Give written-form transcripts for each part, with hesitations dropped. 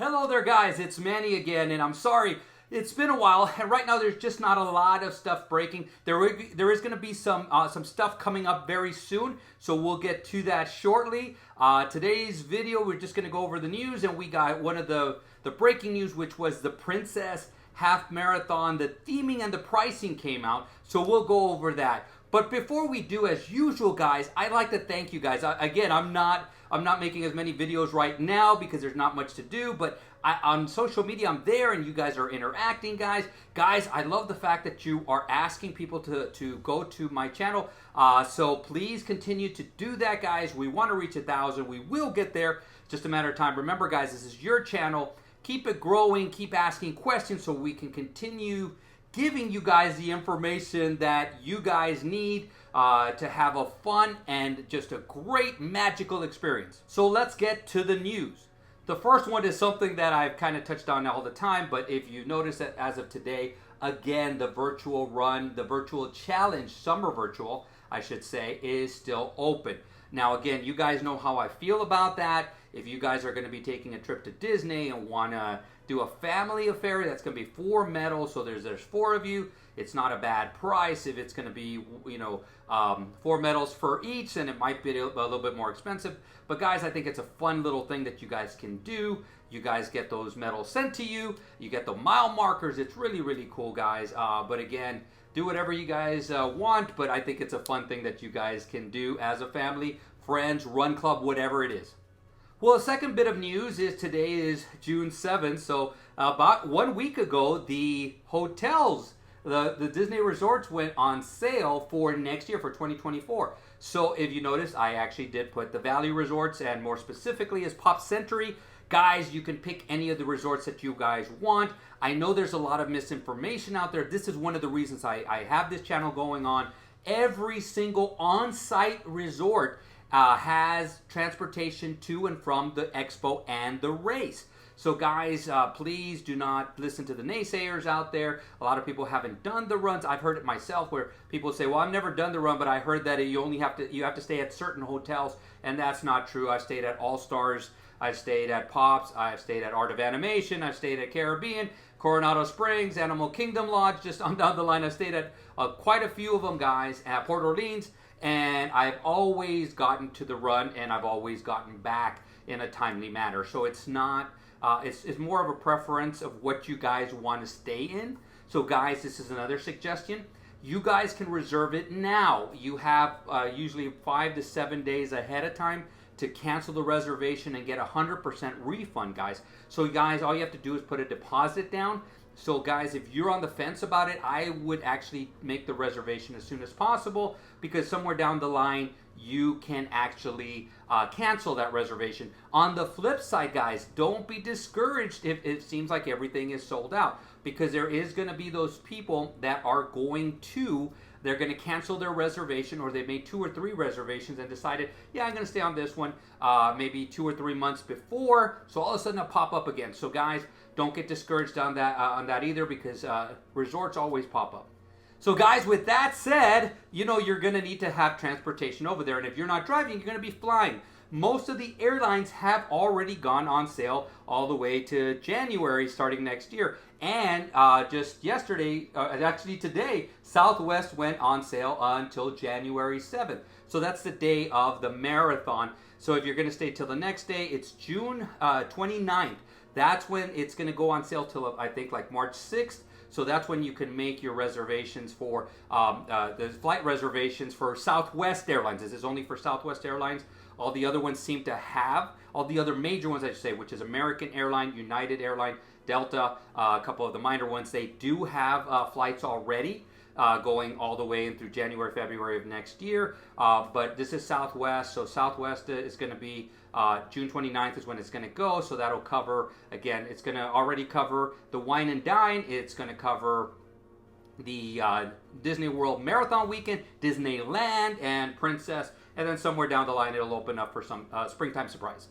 Hello there, guys. It's Manny again, and I'm sorry. It's been a while, and right now there's just not a lot of stuff breaking. There is going to be some stuff coming up very soon, so we'll get to that shortly. Today's video, we're just going to go over the news, and we got one of the breaking news, which was the Princess Half Marathon. The theming and the pricing came out, so we'll go over that. But before we do, as usual, guys, I'd like to thank you guys. Again, I'm not making as many videos right now because there's not much to do, but on social media, I'm there and you guys are interacting, guys. Guys, I love the fact that you are asking people to go to my channel. So please continue to do that, guys. We want to reach 1,000. We will get there. Just a matter of time. Remember, guys, this is your channel. Keep it growing. Keep asking questions so we can continue giving you guys the information that you guys need to have a fun and just a great magical experience. So let's get to the news. The first one is something that I've kind of touched on all the time, but if you notice that as of today, again, the virtual run, the virtual challenge, summer virtual, I should say, is still open. Now, again, you guys know how I feel about that. If you guys are going to be taking a trip to Disney and want to do a family affair, that's going to be 4 medals. So there's 4 of you. It's not a bad price. If it's going to be, 4 medals for each, then it might be a little bit more expensive. But guys, I think it's a fun little thing that you guys can do. You guys get those medals sent to you. You get the mile markers. It's really, really cool, guys. But again, do whatever you guys want. But I think it's a fun thing that you guys can do as a family, friends, run club, whatever it is. Well, the second bit of news is today is June 7th. So about 1 week ago, the hotels, the Disney resorts went on sale for next year, for 2024. So if you notice, I actually did put the Valley Resorts, and more specifically is Pop Century. Guys, you can pick any of the resorts that you guys want. I know there's a lot of misinformation out there. This is one of the reasons I have this channel going on. Every single on-site resort has transportation to and from the expo and the race. So guys, please do not listen to the naysayers out there. A lot of people haven't done the runs. I've heard it myself where people say, well, I've never done the run, but I heard that you have to stay at certain hotels, and that's not true. I've stayed at All Stars, I've stayed at Pops, I've stayed at Art of Animation, I've stayed at Caribbean, Coronado Springs, Animal Kingdom Lodge, just on down the line. I've stayed at quite a few of them, guys, at Port Orleans, and I've always gotten to the run, and I've always gotten back in a timely manner. So it's not, it's more of a preference of what you guys want to stay in. So guys, this is another suggestion. You guys can reserve it now. You have usually 5 to 7 days ahead of time to cancel the reservation and get 100% refund, guys. So guys, all you have to do is put a deposit down. So guys, if you're on the fence about it, I would actually make the reservation as soon as possible, because somewhere down the line, you can actually cancel that reservation. On the flip side, guys, don't be discouraged if it seems like everything is sold out, because there is going to be those people that are going to, they're going to cancel their reservation, or they made 2 or 3 reservations and decided, yeah, I'm going to stay on this one maybe 2 or 3 months before, so all of a sudden it'll pop up again. So guys, don't get discouraged on that either, because resorts always pop up. So guys, with that said, you're going to need to have transportation over there. And if you're not driving, you're going to be flying. Most of the airlines have already gone on sale all the way to January starting next year. And just yesterday, actually today, Southwest went on sale until January 7th. So that's the day of the marathon. So if you're going to stay till the next day, it's June 29th. That's when it's going to go on sale till, I think, like March 6th. So that's when you can make your reservations for the flight reservations for Southwest Airlines. This is only for Southwest Airlines. All the other ones seem to have, all the other major ones, I should say, which is American Airline, United Airline, Delta, a couple of the minor ones, they do have flights already going all the way in through January, February of next year. But this is Southwest, so Southwest is going to be June 29th is when it's going to go. So that'll cover, again, it's going to already cover the wine and dine. It's going to cover the Disney World Marathon Weekend, Disneyland, and Princess. And then somewhere down the line, it'll open up for some springtime surprise.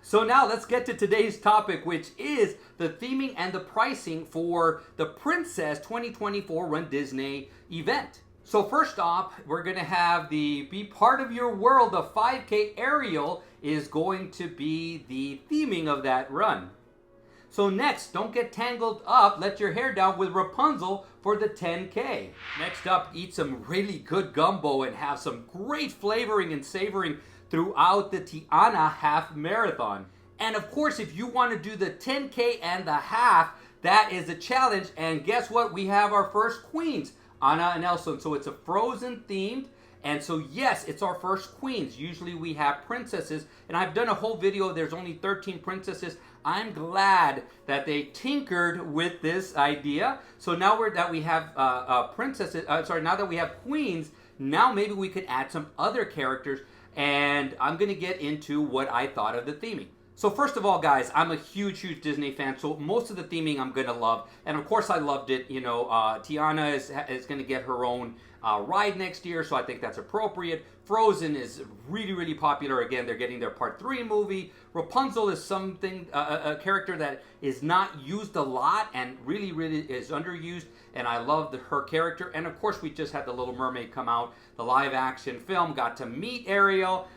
So now let's get to today's topic, which is the theming and the pricing for the Princess 2024 Run Disney event. So first off, we're going to have the Be Part of Your World, the 5K Aerial is going to be the theming of that run. So next, don't get tangled up, let your hair down with Rapunzel for the 10K. Next up, eat some really good gumbo and have some great flavoring and savoring throughout the Tiana half marathon. And of course, if you want to do the 10K and the half, that is a challenge. And guess what? We have our first queens, Anna and Elsa. So it's a Frozen themed. And so yes, it's our first queens. Usually we have princesses. And I've done a whole video. There's only 13 princesses. I'm glad that they tinkered with this idea. So now that we have princesses, now that we have queens, now maybe we could add some other characters. And I'm going to get into what I thought of the theming. So first of all, guys, I'm a huge Disney fan, so most of the theming I'm going to love. And of course I loved it. You know, Tiana is going to get her own ride next year, so I think that's appropriate. Frozen is really, really popular. Again, they're getting their Part 3 movie. Rapunzel is something, a character that is not used a lot and really, really is underused. And I love her character. And of course, we just had The Little Mermaid come out. The live action film. Got to meet Ariel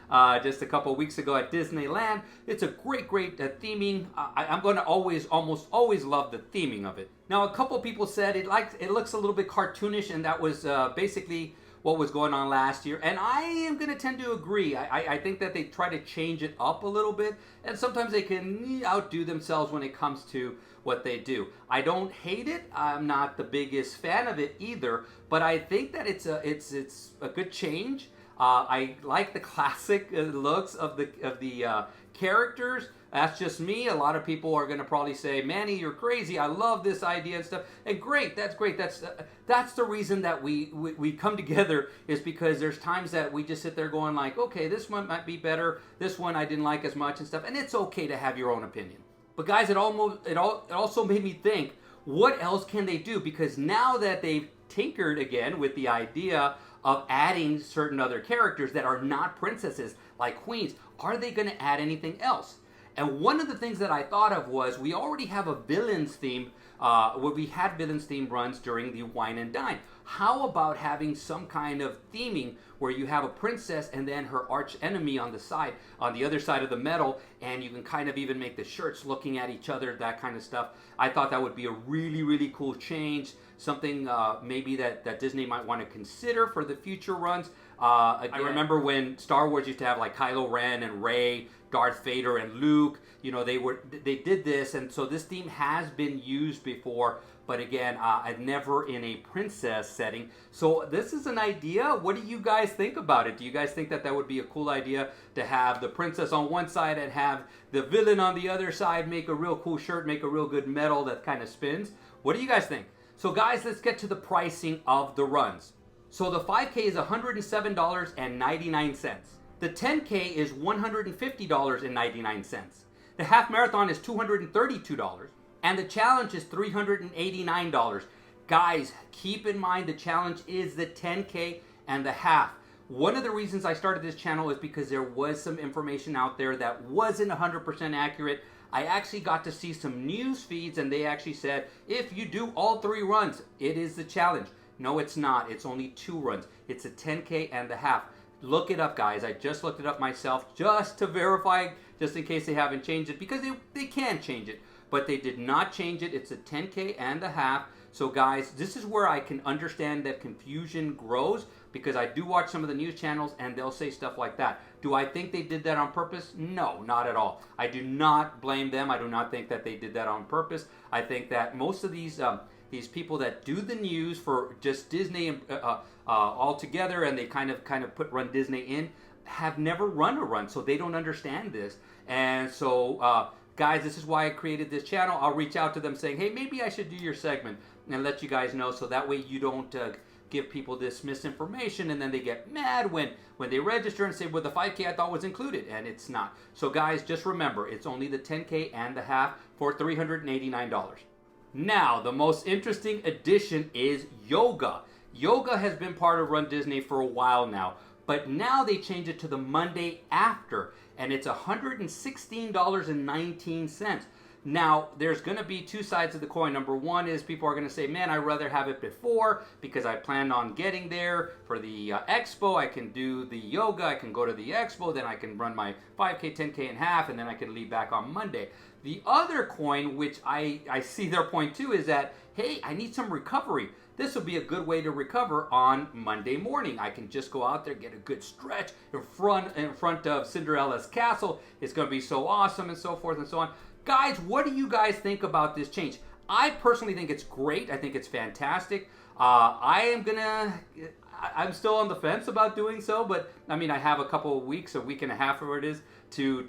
just a couple weeks ago at Disneyland. It's a great theming. I'm going to almost always love the theming of it. Now, a couple people said it looks a little bit cartoonish, and that was basically what was going on last year. And I am going to tend to agree. I think that they try to change it up a little bit, and sometimes they can outdo themselves when it comes to what they do. I don't hate it. I'm not the biggest fan of it either, but I think that it's a good change. I like the classic looks of the characters. That's just me. A lot of people are going to probably say, Manny, you're crazy. I love this idea and stuff. And great, that's great. That's the reason that we come together, is because there's times that we just sit there going like, okay, this one might be better. This one I didn't like as much and stuff. And it's okay to have your own opinion. But guys, it also made me think, what else can they do? Because now that they've tinkered again with the idea of adding certain other characters that are not princesses, like queens, are they going to add anything else? And one of the things that I thought of was, we already have a villains theme, where we had villains theme runs during the Wine and Dine. How about having some kind of theming where you have a princess and then her arch enemy on the other side of the medal, and you can kind of even make the shirts looking at each other, that kind of stuff. I thought that would be a really, really cool change. Something maybe that Disney might want to consider for the future runs. I remember when Star Wars used to have like Kylo Ren and Rey, Darth Vader and Luke. You know, they did this, and so this theme has been used before, but again, never in a princess setting. So this is an idea. What do you guys think about it? Do you guys think that would be a cool idea to have the princess on one side and have the villain on the other side, make a real cool shirt, make a real good medal that kind of spins? What do you guys think? So guys, let's get to the pricing of the runs. So the 5K is $107.99. The 10K is $150.99. The half marathon is $232. And the challenge is $389. Guys, keep in mind the challenge is the 10K and the half. One of the reasons I started this channel is because there was some information out there that wasn't 100% accurate. I actually got to see some news feeds, and they actually said, if you do all 3 runs, it is the challenge. No, it's not. It's only 2 runs. It's a 10K and the half. Look it up, guys. I just looked it up myself just to verify, just in case they haven't changed it, because they can change it. But they did not change it. It's a 10K and a half. So guys, this is where I can understand that confusion grows, because I do watch some of the news channels and they'll say stuff like that. Do I think they did that on purpose? No, not at all. I do not blame them. I do not think that they did that on purpose. I think that most of these people that do the news for just Disney all together, and they kind of put Run Disney in, have never run a run, so they don't understand this. And so guys, this is why I created this channel. I'll reach out to them saying, hey, maybe I should do your segment, and let you guys know, so that way you don't give people this misinformation, and then they get mad when they register and say, well, the 5K I thought was included, and it's not. So guys, just remember, it's only the 10K and the half for $389. Now, the most interesting addition is yoga. Yoga has been part of Run Disney for a while now, but now they changed it to the Monday after, and it's $116.19. Now, there's going to be two sides of the coin. Number one is people are going to say, man, I'd rather have it before because I plan on getting there for the expo. I can do the yoga. I can go to the expo. Then I can run my 5K, 10K and half, and then I can leave back on Monday. The other coin, which I see their point too, is that, hey, I need some recovery. This would be a good way to recover on Monday morning. I can just go out there, get a good stretch in front of Cinderella's castle. It's going to be so awesome and so forth and so on. Guys, what do you guys think about this change? I personally think it's great. I think it's fantastic. I'm still on the fence about doing so, but I mean, I have a couple of weeks, a week and a half, or it is, to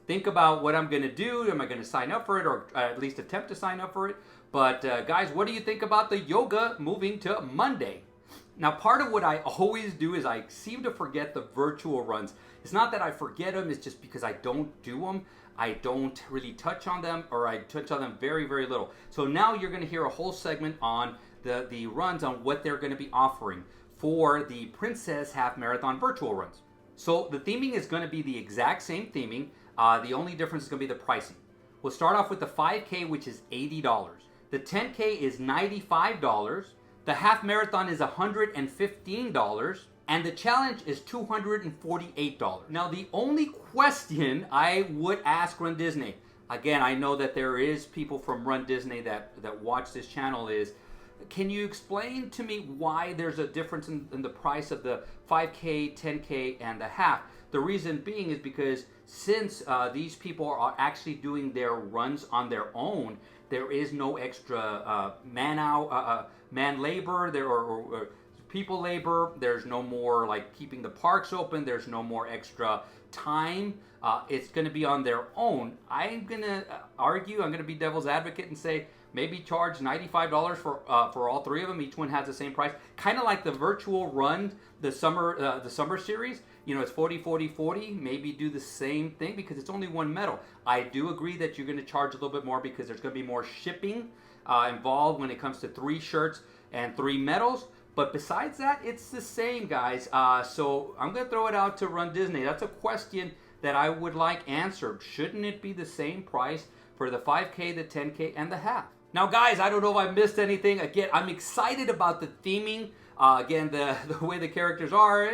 think about what I'm going to do. Am I going to sign up for it, or at least attempt to sign up for it? But guys, what do you think about the yoga moving to Monday? Now, part of what I always do is I seem to forget the virtual runs. It's not that I forget them, it's just because I don't do them. I don't really touch on them, or I touch on them very, very little. So now you're going to hear a whole segment on the runs, on what they're going to be offering for the Princess Half Marathon virtual runs. So the theming is going to be the exact same theming. The only difference is going to be the pricing. We'll start off with the 5K, which is $80. The 10K is $95. The half marathon is $115. And the challenge is $248. Now, the only question I would ask runDisney, again, I know that there is people from runDisney that watch this channel, is, can you explain to me why there's a difference in the price of the 5K, 10K, and the half? The reason being is because since these people are actually doing their runs on their own, there is no extra man labor there or people labor. There's no more like keeping the parks open. There's no more extra time. It's going to be on their own. I'm going to argue, I'm going to be devil's advocate and say maybe charge $95 for all three of them. Each one has the same price. Kind of like the virtual run, the summer series. You know, it's 40, 40, 40. Maybe do the same thing because it's only one medal. I do agree that you're going to charge a little bit more because there's going to be more shipping involved when it comes to 3 shirts and 3 medals. But besides that, it's the same, guys. So I'm going to throw it out to runDisney. That's a question that I would like answered. Shouldn't it be the same price for the 5K, the 10K, and the half? Now, guys, I don't know if I missed anything. Again, I'm excited about the theming. Again, the way the characters are,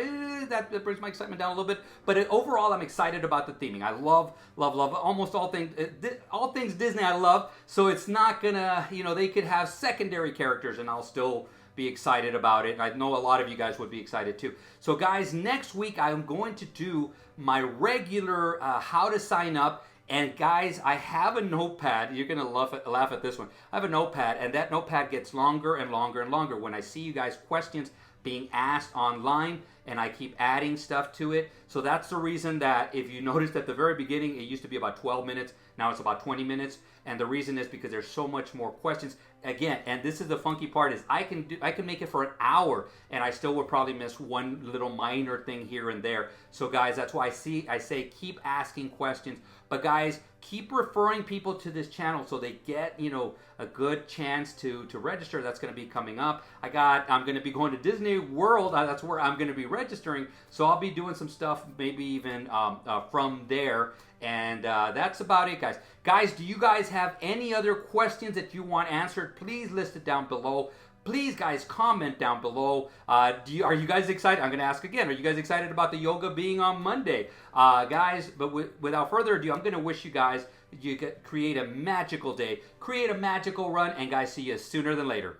that brings my excitement down a little bit. But overall, I'm excited about the theming. I love almost all things Disney I love. So it's not gonna, they could have secondary characters and I'll still be excited about it. And I know a lot of you guys would be excited too. So guys, next week I'm going to do my regular how to sign up. And guys, I have a notepad. You're going to laugh at this one. I have a notepad, and that notepad gets longer and longer and longer. When I see you guys' questions being asked online, and I keep adding stuff to it. So that's the reason that if you noticed at the very beginning, it used to be about 12 minutes. Now it's about 20 minutes. And the reason is because there's so much more questions. Again, and this is the funky part, is I can make it for an hour and I still would probably miss one little minor thing here and there. So guys, that's why I say keep asking questions. But guys, keep referring people to this channel so they get, a good chance to register. That's going to be coming up. I'm going to be going to Disney World. That's where I'm going to be registering. So I'll be doing some stuff maybe even from there. And that's about it, guys. Guys, do you guys have any other questions that you want answered? Please list it down below. Please, guys, comment down below. Are you guys excited? I'm going to ask again. Are you guys excited about the yoga being on Monday? Guys, but without further ado, I'm going to wish you guys, create a magical day, create a magical run, and guys, see you sooner than later.